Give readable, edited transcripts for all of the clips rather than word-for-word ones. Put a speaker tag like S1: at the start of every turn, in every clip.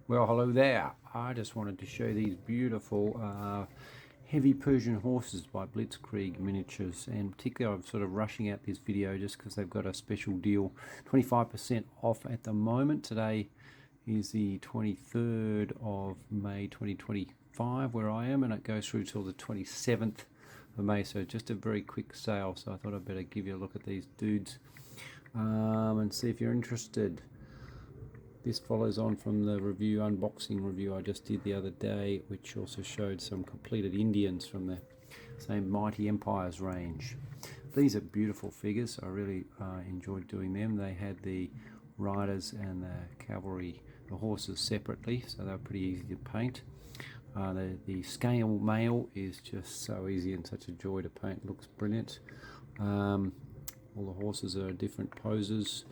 S1: Well, hello there. I just wanted to show these beautiful heavy Persian horses by Blitzkrieg Miniatures, and particularly I'm sort of rushing out this video just because they've got a special deal, 25% off at the moment. Today is the 23rd of May 2025 where I am, and it goes through till the 27th of May, so just a very quick sale. So I thought I'd better give you a look at these dudes and see if you're interested. This follows on from the unboxing review I just did the other day, which also showed some completed Indians from the same Mighty Empires range. These are beautiful figures. I really enjoyed doing them. They had the riders and the cavalry, the horses separately, so they were pretty easy to paint. The scale mail is just so easy and such a joy to paint. Looks brilliant. All the horses are different poses,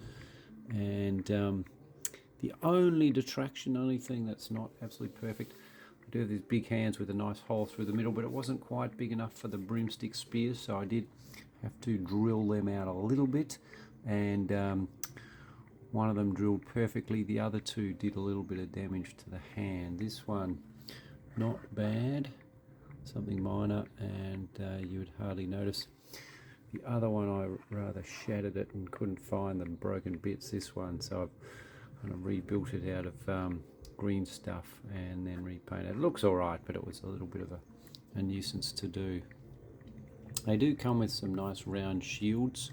S1: and the only thing that's not absolutely perfect, I do have these big hands with a nice hole through the middle, but it wasn't quite big enough for the broomstick spears, so I did have to drill them out a little bit, and one of them drilled perfectly. The other two did a little bit of damage to the hand. This one, not bad, something minor, and you would hardly notice. The other one, I rather shattered it and couldn't find the broken bits. This one, so I've kind of rebuilt it out of green stuff and then repainted. It looks alright, but it was a little bit of a nuisance to do. They do come with some nice round shields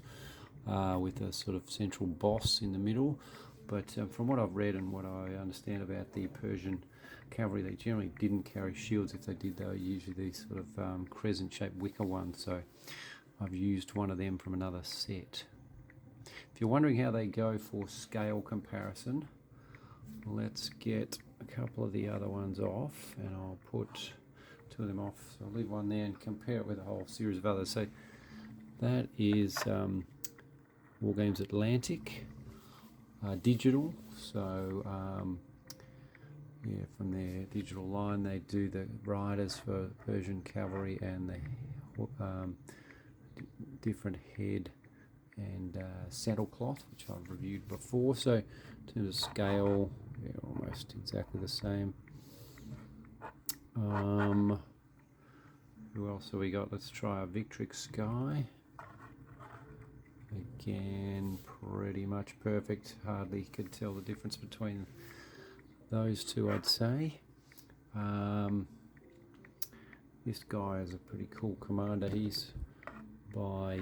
S1: with a sort of central boss in the middle, but from what I've read and what I understand about the Persian cavalry, they generally didn't carry shields. If they did, they were usually these sort of crescent shaped wicker ones, so I've used one of them from another set. If you're wondering how they go for scale comparison, let's get a couple of the other ones off, and I'll put two of them off. So I'll leave one there and compare it with a whole series of others. So that is Wargames Atlantic digital. So yeah, from their digital line, they do the riders for Persian cavalry and the different head and saddle cloth, which I've reviewed before. So in terms of scale, they're almost exactly the same. Who else have we got? Let's try a Victric Sky. Again, pretty much perfect. Hardly could tell the difference between those two, I'd say. This guy is a pretty cool commander. He's by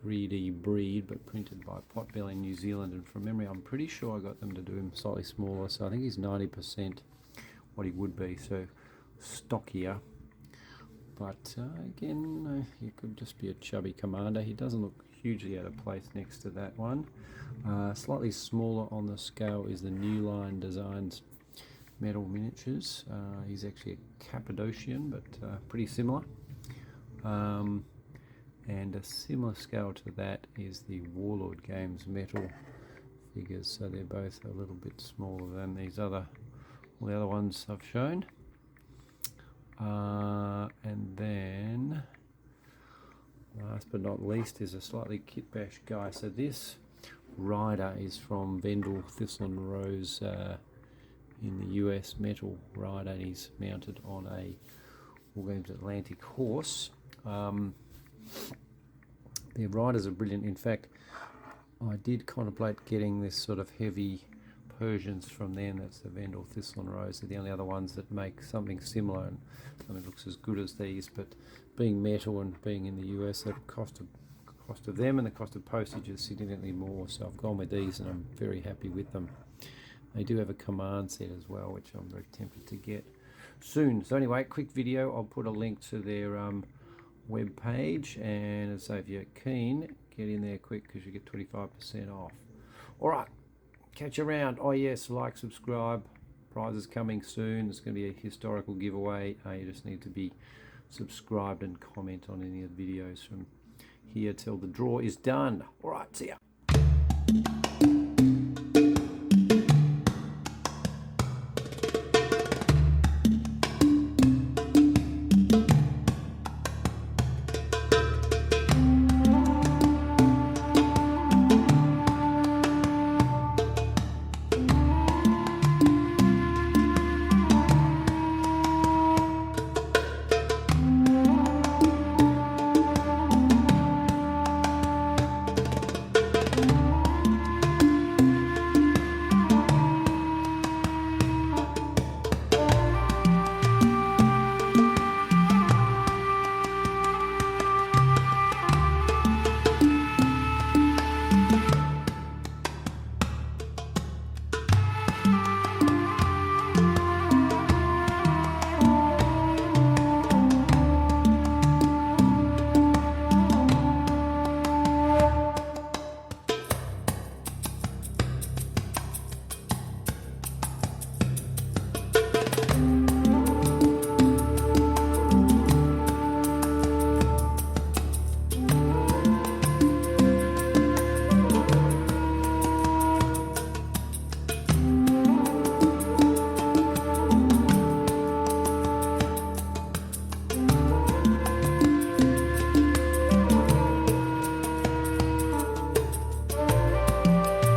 S1: 3D breed, but printed by Potbelly New Zealand, and from memory I'm pretty sure I got them to do him slightly smaller, so I think he's 90% what he would be, so stockier. But again, he could just be a chubby commander. He doesn't look hugely out of place next to that one. Slightly smaller on the scale is the New Line Designs Metal Miniatures. He's actually a Cappadocian, but pretty similar. And a similar scale to that is the Warlord Games metal figures, so they're both a little bit smaller than all the other ones I've shown. And then last but not least is a slightly kit-bash guy. So this rider is from Vendel, Thistle and Rose in the US, metal rider, and he's mounted on a Wargames Atlantic horse. Their riders are brilliant. In fact, I did contemplate getting this sort of heavy Persians from them. That's the Vendel, Thistle and Rose. They're the only other ones that make something similar and something that looks as good as these, but being metal and being in the US, the cost of them and the cost of postage is significantly more, so I've gone with these and I'm very happy with them. They do have a command set as well, which I'm very tempted to get soon. So anyway, quick video. I'll put a link to their web page, and so if you're keen, get in there quick because you get 25% off. Alright, catch you around. Oh yes, like, subscribe, prizes coming soon. It's going to be a historical giveaway. You just need to be subscribed and comment on any of the videos from here till the draw is done. Alright, see ya.